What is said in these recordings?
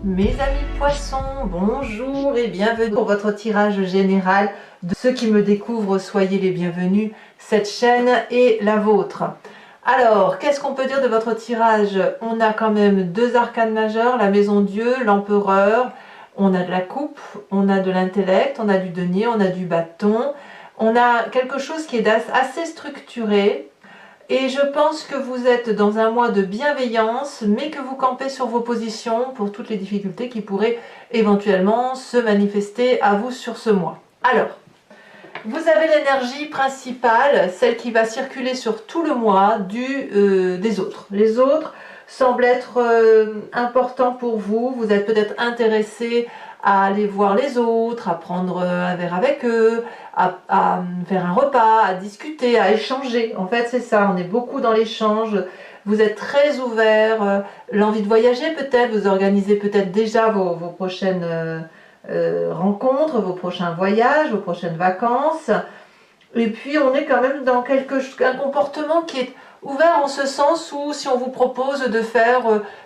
Mes amis poissons, bonjour et bienvenue pour votre tirage général. De ceux qui me découvrent, soyez les bienvenus. Cette chaîne est la vôtre. Alors, qu'est-ce qu'on peut dire de votre tirage? On a quand même deux arcanes majeures, la maison Dieu, l'empereur. On a de la coupe, on a de l'intellect, on a du denier, on a du bâton. On a quelque chose qui est assez structuré. Et je pense que vous êtes dans un mois de bienveillance, mais que vous campez sur vos positions pour toutes les difficultés qui pourraient éventuellement se manifester à vous sur ce mois. Alors, vous avez l'énergie principale, celle qui va circuler sur tout le mois des autres. Les autres semblent être importants pour vous. Vous êtes peut-être intéressé à aller voir les autres, à prendre un verre avec eux, à faire un repas, à discuter, à échanger. En fait, c'est ça, on est beaucoup dans l'échange. Vous êtes très ouvert, l'envie de voyager peut-être, vous organisez peut-être déjà vos prochaines rencontres, vos prochains voyages, vos prochaines vacances. Et puis, on est quand même dans un comportement qui est ouvert en ce sens où si on vous propose de faire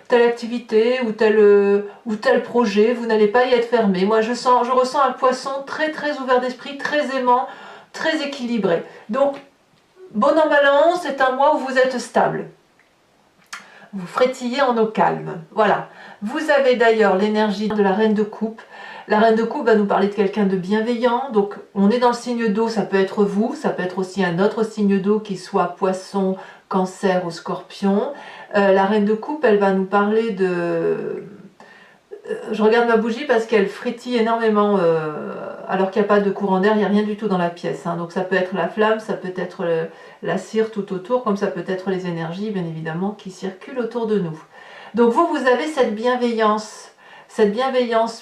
telle activité ou tel projet, vous n'allez pas y être fermé. Moi, je ressens un poisson très très ouvert d'esprit, très aimant, très équilibré. Donc, bon an mal an, c'est un mois où vous êtes stable. Vous frétillez en eau calme. Voilà. Vous avez d'ailleurs l'énergie de la reine de coupe. La reine de coupe va nous parler de quelqu'un de bienveillant. Donc, on est dans le signe d'eau, ça peut être vous, ça peut être aussi un autre signe d'eau qui soit poisson, cancer ou scorpion. La reine de coupe, elle va nous parler de... Je regarde ma bougie parce qu'elle frétille énormément alors qu'il n'y a pas de courant d'air, il n'y a rien du tout dans la pièce. Donc ça peut être la flamme, ça peut être la cire tout autour, comme ça peut être les énergies, bien évidemment, qui circulent autour de nous. Donc vous avez cette bienveillance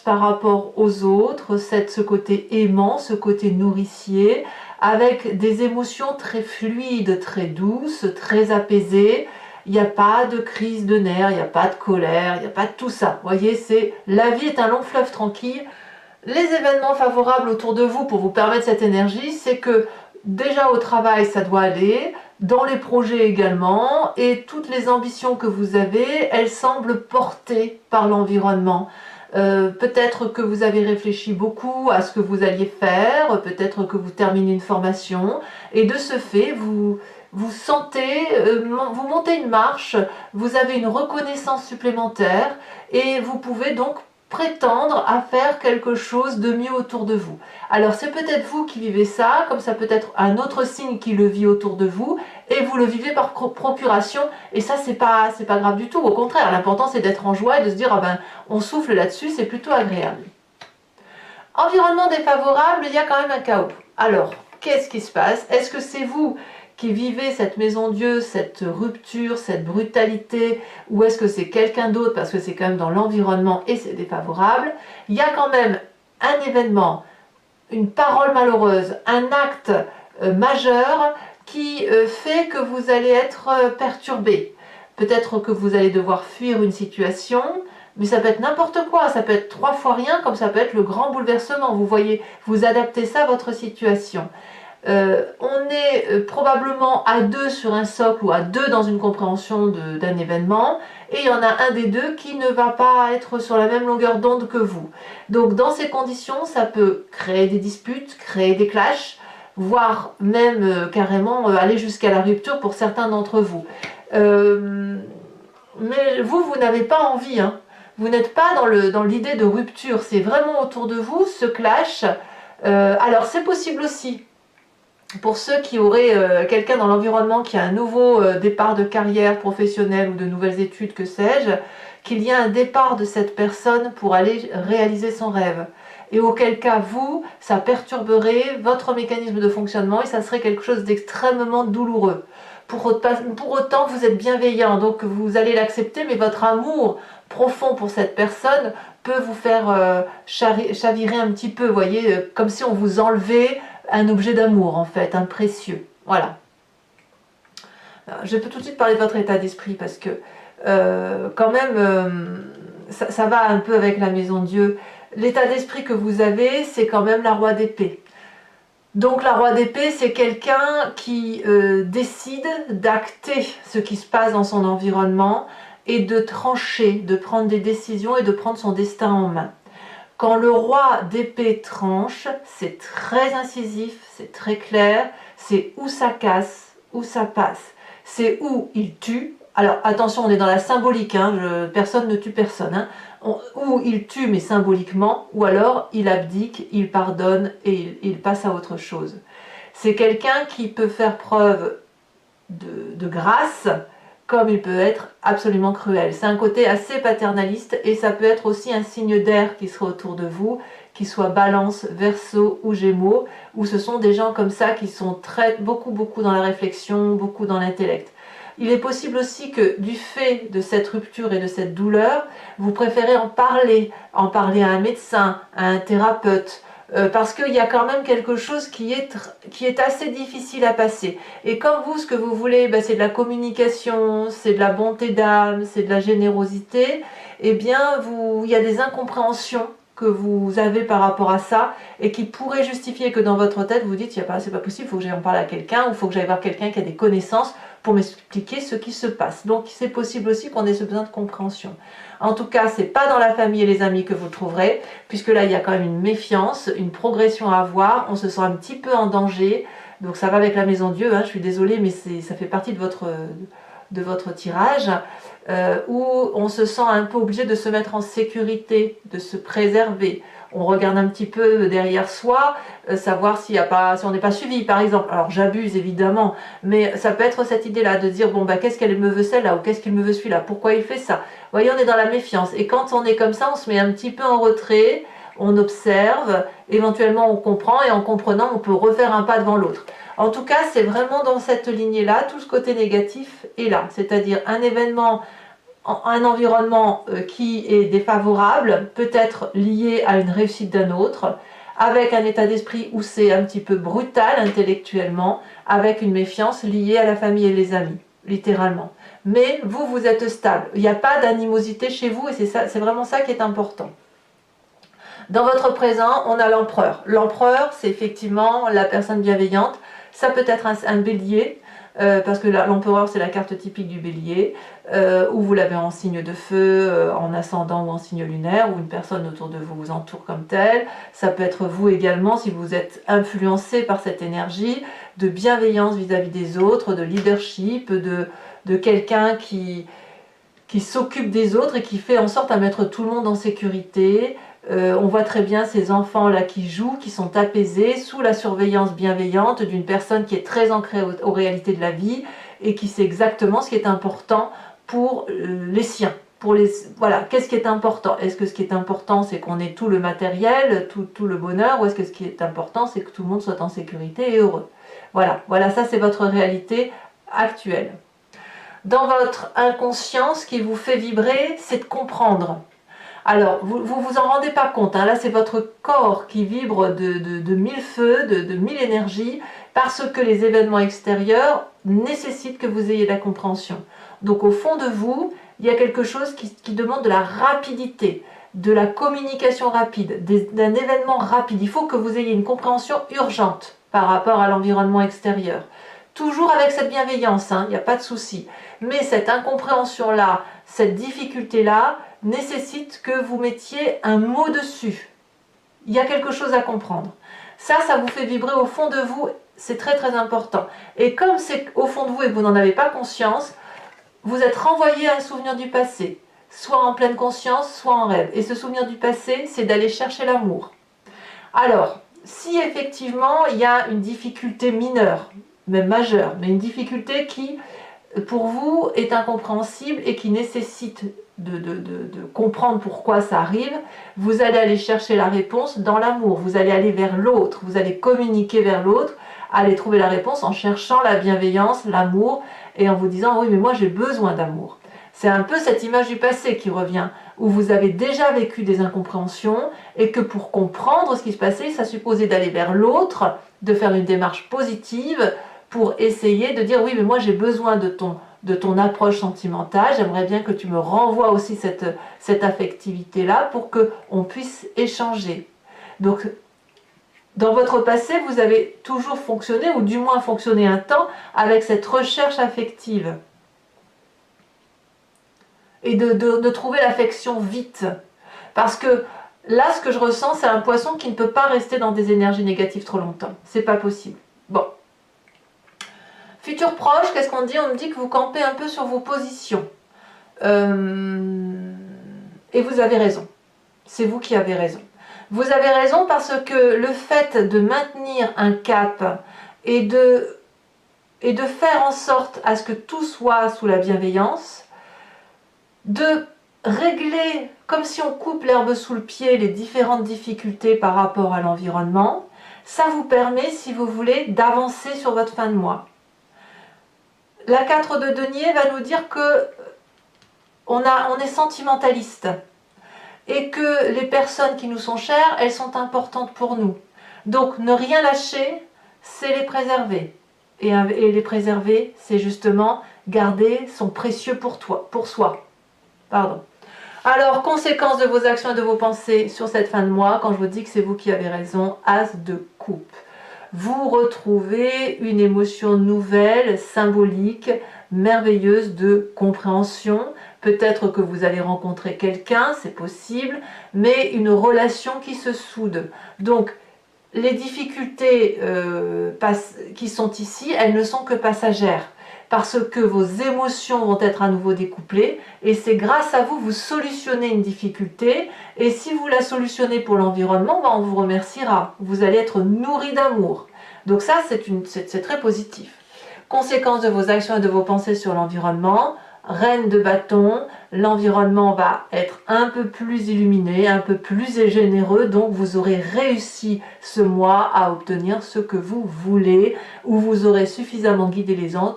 par rapport aux autres, ce côté aimant, ce côté nourricier, avec des émotions très fluides, très douces, très apaisées. Il n'y a pas de crise de nerfs, il n'y a pas de colère, il n'y a pas de tout ça. Vous voyez, la vie est un long fleuve tranquille. Les événements favorables autour de vous pour vous permettre cette énergie, c'est que déjà au travail, ça doit aller, dans les projets également, et toutes les ambitions que vous avez, elles semblent portées par l'environnement. Peut-être que vous avez réfléchi beaucoup à ce que vous alliez faire, peut-être que vous terminez une formation, et de ce fait, vous sentez, vous montez une marche, vous avez une reconnaissance supplémentaire, et vous pouvez donc prétendre à faire quelque chose de mieux autour de vous. Alors c'est peut-être vous qui vivez ça, comme ça peut être un autre signe qui le vit autour de vous, et vous le vivez par procuration, et ça c'est pas grave du tout, au contraire, l'important c'est d'être en joie et de se dire ah ben on souffle là-dessus, c'est plutôt agréable. Environnement défavorable, il y a quand même un chaos. Alors, qu'est-ce qui se passe? Est-ce que c'est vous qui vivez cette maison Dieu, cette rupture, cette brutalité, ou est-ce que c'est quelqu'un d'autre parce que c'est quand même dans l'environnement et c'est défavorable? Il y a quand même un événement, une parole malheureuse, un acte majeur qui fait que vous allez être perturbé. Peut-être que vous allez devoir fuir une situation, mais ça peut être n'importe quoi, ça peut être 3 fois rien, comme ça peut être le grand bouleversement. Vous voyez, vous adaptez ça à votre situation. On est probablement à 2 sur un socle ou à 2 dans une compréhension d'un événement, et il y en a un des deux qui ne va pas être sur la même longueur d'onde que vous. Donc dans ces conditions, ça peut créer des disputes, créer des clashs, voire même carrément aller jusqu'à la rupture pour certains d'entre vous. Mais vous n'avez pas envie, hein. Vous n'êtes pas dans l'idée de rupture, c'est vraiment autour de vous ce clash. Alors c'est possible aussi, pour ceux qui auraient quelqu'un dans l'environnement qui a un nouveau départ de carrière professionnelle ou de nouvelles études, que sais-je, qu'il y a un départ de cette personne pour aller réaliser son rêve. Et auquel cas, vous, ça perturberait votre mécanisme de fonctionnement et ça serait quelque chose d'extrêmement douloureux. Pour autant, vous êtes bienveillant, donc vous allez l'accepter, mais votre amour profond pour cette personne peut vous faire chavirer un petit peu, vous voyez, comme si on vous enlevait un objet d'amour en fait, un précieux. Voilà. Alors, je peux tout de suite parler de votre état d'esprit parce que quand même ça va un peu avec la maison Dieu. L'état d'esprit que vous avez, c'est quand même la roi d'épée. Donc la roi d'épée, c'est quelqu'un qui décide d'acter ce qui se passe dans son environnement et de trancher, de prendre des décisions et de prendre son destin en main. Quand le roi d'épée tranche, c'est très incisif, c'est très clair, c'est où ça casse, où ça passe, c'est où il tue. Alors attention, on est dans la symbolique, hein, personne ne tue personne, hein. Ou il tue mais symboliquement, ou alors il abdique, il pardonne et il passe à autre chose. C'est quelqu'un qui peut faire preuve de grâce, comme il peut être absolument cruel. C'est un côté assez paternaliste et ça peut être aussi un signe d'air qui sera autour de vous, qui soit Balance, Verseau ou Gémeaux, où ce sont des gens comme ça qui sont beaucoup dans la réflexion, beaucoup dans l'intellect. Il est possible aussi que du fait de cette rupture et de cette douleur, vous préférez en parler à un médecin, à un thérapeute, parce qu'il y a quand même quelque chose qui est assez difficile à passer. Et comme vous, ce que vous voulez, ben, c'est de la communication, c'est de la bonté d'âme, c'est de la générosité, eh bien, il y a des incompréhensions que vous avez par rapport à ça et qui pourraient justifier que dans votre tête, vous dites, c'est pas possible, il faut que j'aille en parler à quelqu'un ou il faut que j'aille voir quelqu'un qui a des connaissances pour m'expliquer ce qui se passe. Donc, c'est possible aussi qu'on ait ce besoin de compréhension. En tout cas, c'est pas dans la famille et les amis que vous le trouverez, puisque là, il y a quand même une méfiance, une progression à avoir, on se sent un petit peu en danger, donc ça va avec la maison Dieu, hein, je suis désolée, mais ça fait partie de votre tirage, où on se sent un peu obligé de se mettre en sécurité, de se préserver. On regarde un petit peu derrière soi, savoir si on n'est pas suivi, par exemple. Alors j'abuse évidemment, mais ça peut être cette idée-là de dire, bon, bah, qu'est-ce qu'elle me veut celle-là, ou qu'est-ce qu'il me veut celui-là, pourquoi il fait ça. Vous voyez, on est dans la méfiance. Et quand on est comme ça, on se met un petit peu en retrait, on observe, éventuellement on comprend, et en comprenant, on peut refaire un pas devant l'autre. En tout cas, c'est vraiment dans cette lignée-là, tout ce côté négatif est là. C'est-à-dire un événement, un environnement qui est défavorable, peut être lié à une réussite d'un autre, avec un état d'esprit où c'est un petit peu brutal intellectuellement, avec une méfiance liée à la famille et les amis, littéralement. Mais vous êtes stable. Il n'y a pas d'animosité chez vous et c'est vraiment ça qui est important. Dans votre présent, on a l'empereur. L'empereur, c'est effectivement la personne bienveillante. Ça peut être un bélier, parce que l'empereur, c'est la carte typique du bélier, où vous l'avez en signe de feu, en ascendant ou en signe lunaire, ou une personne autour de vous vous entoure comme telle. Ça peut être vous également, si vous êtes influencé par cette énergie de bienveillance vis-à-vis des autres, de leadership, de quelqu'un qui s'occupe des autres et qui fait en sorte à mettre tout le monde en sécurité. On voit très bien ces enfants-là qui jouent, qui sont apaisés, sous la surveillance bienveillante d'une personne qui est très ancrée aux réalités de la vie et qui sait exactement ce qui est important pour les siens. Voilà, qu'est-ce qui est important? Est-ce que ce qui est important, c'est qu'on ait tout le matériel, tout le bonheur, ou est-ce que ce qui est important, c'est que tout le monde soit en sécurité et heureux? Voilà, ça c'est votre réalité actuelle. Dans votre inconscient, ce qui vous fait vibrer, c'est de comprendre. Alors, vous en rendez pas compte, hein, là c'est votre corps qui vibre de mille feux, de mille énergies, parce que les événements extérieurs nécessitent que vous ayez de la compréhension. Donc au fond de vous, il y a quelque chose qui demande de la rapidité, de la communication rapide, d'un événement rapide. Il faut que vous ayez une compréhension urgente par rapport à l'environnement extérieur. Toujours avec cette bienveillance, hein, il n'y a pas de souci. Mais cette incompréhension-là, cette difficulté-là, nécessite que vous mettiez un mot dessus. Il y a quelque chose à comprendre. Ça vous fait vibrer au fond de vous, c'est très très important. Et comme c'est au fond de vous et que vous n'en avez pas conscience, vous êtes renvoyé à un souvenir du passé, soit en pleine conscience, soit en rêve. Et ce souvenir du passé, c'est d'aller chercher l'amour. Alors, si effectivement il y a une difficulté mineure, même majeure, mais une difficulté qui, pour vous, est incompréhensible et qui nécessite de comprendre pourquoi ça arrive, vous allez aller chercher la réponse dans l'amour, vous allez aller vers l'autre, vous allez communiquer vers l'autre, aller trouver la réponse en cherchant la bienveillance, l'amour, et en vous disant, oui mais moi j'ai besoin d'amour. C'est un peu cette image du passé qui revient, où vous avez déjà vécu des incompréhensions, et que pour comprendre ce qui se passait, ça supposait d'aller vers l'autre, de faire une démarche positive, pour essayer de dire, oui mais moi j'ai besoin de ton approche sentimentale, j'aimerais bien que tu me renvoies aussi cette affectivité-là pour qu'on puisse échanger. Donc, dans votre passé, vous avez toujours fonctionné, ou du moins fonctionné un temps, avec cette recherche affective. et de trouver l'affection vite. Parce que là, ce que je ressens, c'est un poisson qui ne peut pas rester dans des énergies négatives trop longtemps. C'est pas possible. Bon. Futur proche, qu'est-ce qu'on dit? On me dit que vous campez un peu sur vos positions. Et vous avez raison. C'est vous qui avez raison. Vous avez raison parce que le fait de maintenir un cap et de faire en sorte à ce que tout soit sous la bienveillance, de régler, comme si on coupe l'herbe sous le pied, les différentes difficultés par rapport à l'environnement, ça vous permet, si vous voulez, d'avancer sur votre fin de mois. La 4 de denier va nous dire que on est sentimentaliste et que les personnes qui nous sont chères, elles sont importantes pour nous. Donc ne rien lâcher, c'est les préserver. Et les préserver, c'est justement garder son précieux pour soi. Pardon. Alors, conséquence de vos actions et de vos pensées sur cette fin de mois, quand je vous dis que c'est vous qui avez raison, As de coupe. Vous retrouvez une émotion nouvelle, symbolique, merveilleuse de compréhension. Peut-être que vous allez rencontrer quelqu'un, c'est possible, mais une relation qui se soude. Donc, les difficultés qui sont ici, elles ne sont que passagères. Parce que vos émotions vont être à nouveau découplées et c'est grâce à vous, vous solutionnez une difficulté et si vous la solutionnez pour l'environnement, on vous remerciera. Vous allez être nourri d'amour. Donc ça, c'est très positif. Conséquence de vos actions et de vos pensées sur l'environnement, Reine de bâton, l'environnement va être un peu plus illuminé, un peu plus généreux, donc vous aurez réussi ce mois à obtenir ce que vous voulez, ou vous aurez suffisamment guidé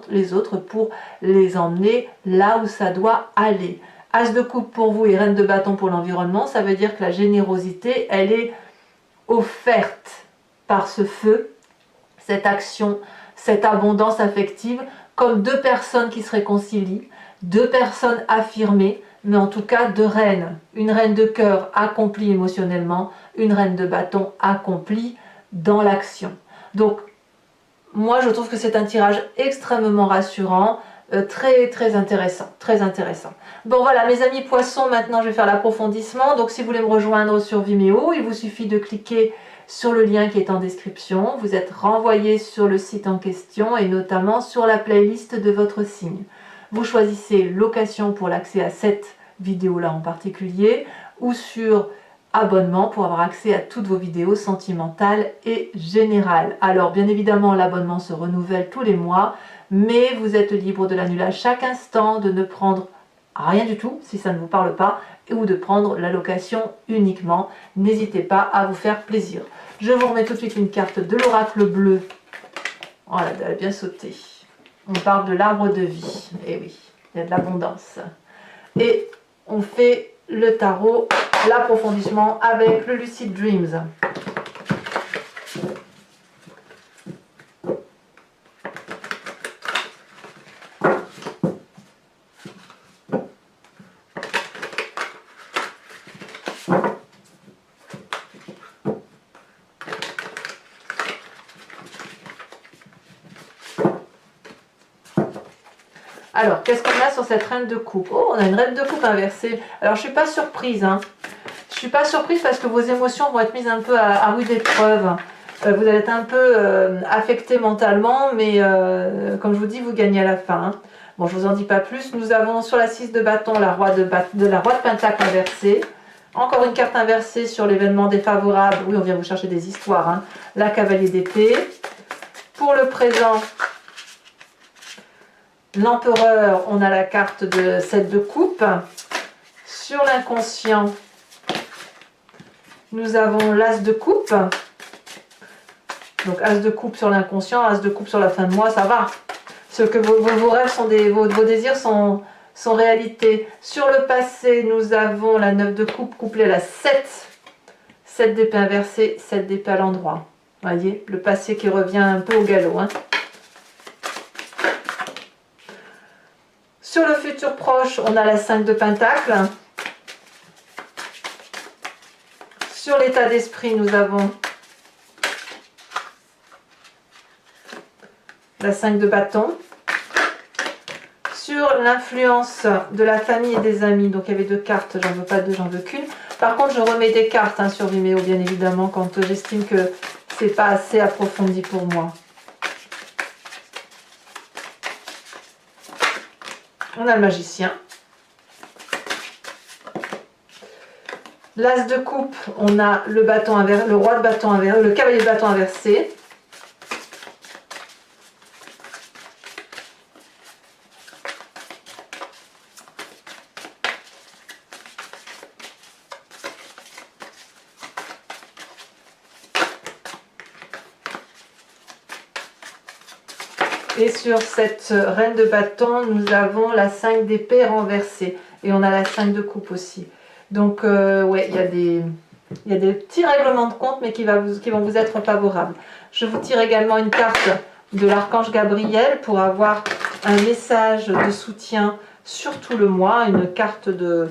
les autres pour les emmener là où ça doit aller. As de coupe pour vous et Reine de bâton pour l'environnement, ça veut dire que la générosité, elle est offerte par ce feu, cette action, cette abondance affective, comme deux personnes qui se réconcilient, deux personnes affirmées, mais en tout cas deux reines. Une reine de cœur accomplie émotionnellement, une reine de bâton accomplie dans l'action. Donc, moi je trouve que c'est un tirage extrêmement rassurant, très très intéressant, très intéressant. Bon voilà mes amis poissons, maintenant je vais faire l'approfondissement. Donc si vous voulez me rejoindre sur Vimeo, il vous suffit de cliquer sur le lien qui est en description. Vous êtes renvoyé sur le site en question et notamment sur la playlist de votre signe. Vous choisissez location pour l'accès à cette vidéo-là en particulier ou sur abonnement pour avoir accès à toutes vos vidéos sentimentales et générales. Alors bien évidemment l'abonnement se renouvelle tous les mois, mais vous êtes libre de l'annuler à chaque instant, de ne prendre rien du tout si ça ne vous parle pas ou de prendre la location uniquement. N'hésitez pas à vous faire plaisir. Je vous remets tout de suite une carte de l'oracle bleu. Oh là, elle a bien sauté. On parle de l'arbre de vie. Et oui, il y a de l'abondance. Et on fait le tarot, l'approfondissement avec le Lucid Dreams. Alors, qu'est-ce qu'on a sur cette reine de coupe? Oh, on a une reine de coupe inversée. Alors, je ne suis pas surprise. Hein. Je ne suis pas surprise parce que vos émotions vont être mises un peu à rude épreuve. Vous allez être un peu affecté mentalement, mais comme je vous dis, vous gagnez à la fin. Hein. Bon, je ne vous en dis pas plus. Nous avons sur la 6 de bâton la roi de pentacle inversée. Encore une carte inversée sur l'événement défavorable. Oui, on vient vous chercher des histoires. Hein. La cavalier d'épée. Pour le présent... L'empereur, on a la carte de 7 de coupe. Sur l'inconscient, nous avons l'as de coupe. Donc as de coupe sur l'inconscient, as de coupe sur la fin de mois, ça va. Ce que vos rêves sont vos désirs sont réalité. Sur le passé, nous avons la 9 de coupe couplée à la 7. 7 d'épée inversée, 7 d'épée à l'endroit. Vous voyez, le passé qui revient un peu au galop. Hein. Sur le futur proche, on a la 5 de pentacle. Sur l'état d'esprit, nous avons la 5 de bâton. Sur sur l'influence de la famille et des amis. Donc il y avait 2 cartes, j'en veux pas 2, j'en veux qu'une. Par contre, je remets des cartes hein, sur Vimeo, bien évidemment, quand j'estime que c'est pas assez approfondi pour moi. On a le magicien. L'as de coupe, on a le bâton inversé, le roi de bâton inversé, le cavalier de bâton inversé. Et sur cette reine de bâton, nous avons la 5 d'épée renversée. Et on a la 5 de coupe aussi. Donc, ouais, il y a des petits règlements de compte, mais qui vont vous être favorables. Je vous tire également une carte de l'archange Gabriel pour avoir un message de soutien sur tout le mois. Une carte de...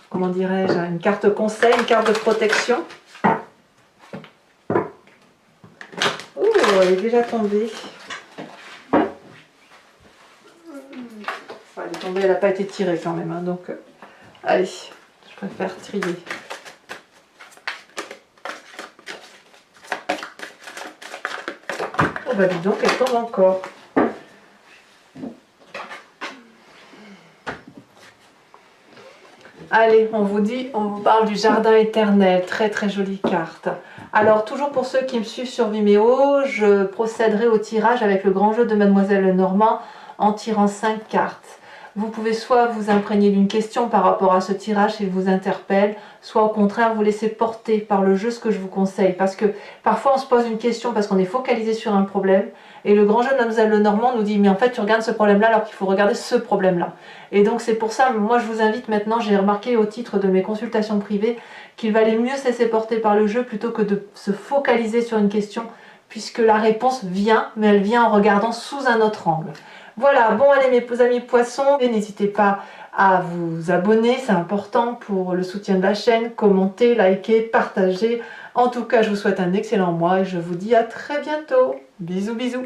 Comment dirais-je? Une carte conseil, une carte de protection. Elle est déjà tombée. Elle est tombée, elle n'a pas été tirée quand même. Hein, donc, allez, je préfère trier. Oh bah dis donc, elle tombe encore. Allez, on vous parle du jardin éternel. Très très jolie carte. Alors, toujours pour ceux qui me suivent sur Vimeo, je procéderai au tirage avec le grand jeu de Mademoiselle Lenormand en tirant 5 cartes. Vous pouvez soit vous imprégner d'une question par rapport à ce tirage s'il vous interpelle, soit au contraire vous laisser porter par le jeu, ce que je vous conseille. Parce que parfois on se pose une question parce qu'on est focalisé sur un problème et le grand jeu de Mademoiselle Lenormand nous dit mais en fait tu regardes ce problème-là alors qu'il faut regarder ce problème-là. Et donc c'est pour ça, moi je vous invite maintenant, j'ai remarqué au titre de mes consultations privées qu'il valait mieux se laisser porter par le jeu plutôt que de se focaliser sur une question puisque la réponse vient, mais elle vient en regardant sous un autre angle. Voilà, bon allez mes amis poissons, n'hésitez pas à vous abonner, c'est important pour le soutien de la chaîne, commenter, liker, partager. En tout cas, je vous souhaite un excellent mois et je vous dis à très bientôt. Bisous bisous.